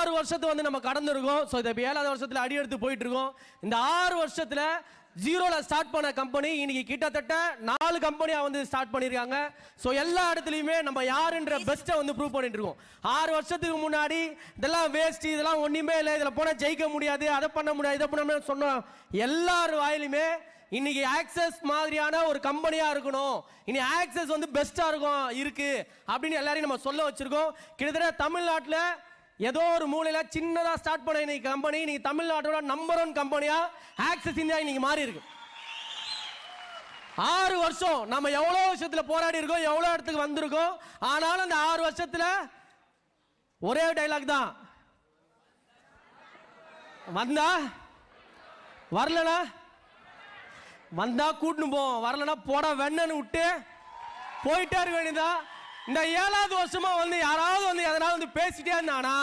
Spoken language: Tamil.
6 வருஷத்தை வந்து நம்ம கடந்துருக்கோம். ஸோ இதை 7வது வருஷத்தில் அடி எடுத்து போயிட்டு இருக்கோம். இந்த 6 வருஷத்தில் ஜீரோல ஸ்டார்ட் பண்ண கம்பெனி இன்னைக்கு கிட்டத்தட்ட 4 கம்பெனியா வந்து ஸ்டார்ட் பண்ணிருக்காங்க. ஸோ எல்லா இடத்துலையுமே நம்ம யாருன்ற பெஸ்ட்டை வந்து ப்ரூவ் பண்ணிட்டு இருக்கோம். 6 வருஷத்துக்கு முன்னாடி இதெல்லாம் வேஸ்ட், இதெல்லாம் ஒன்றுமே இல்லை, இதில் போனால் ஜெயிக்க முடியாது, அதை பண்ண முடியாது, இதை பண்ண முடியாது சொன்னோம். எல்லார் வாயிலுமே இன்னைக்கு ஆக்சஸ் மாதிரியான ஒரு கம்பெனியா இருக்கணும், இனி ஆக்சஸ் வந்து பெஸ்டா இருக்கு அப்படின்னு எல்லாரையும் நம்ம சொல்ல வச்சிருக்கோம். கிட்டத்தட்ட தமிழ்நாட்டில் ஏதோ ஒரு மூலையில சின்னதா ஸ்டார்ட் பண்ண இன்னைக்கு கம்பெனி இன்னைக்கு தமிழ்நாட்டோட நம்பர் 1 கம்பெனியா ஆக்சஸ் இந்தியா இன்னைக்கு மாறி இருக்கு. 6 வருஷம் நம்ம எவ்வளவு விஷயத்துல போராடி இருக்கோம், எவ்வளவு இடத்துக்கு வந்திருக்கோம். ஆனாலும் அந்த 6 வருஷத்துல ஒரே டைலாக் தான், வந்தா வரலனா வந்தா கூட்டுன்னு போவோம், வரலனா போட வெண்ணன்னு விட்டு போயிட்டே இருக்க வேண்டியதான். இந்த 7வது வருஷமா வந்து யாராவது வந்து எதனால வந்து பேசிட்டே இருந்தானா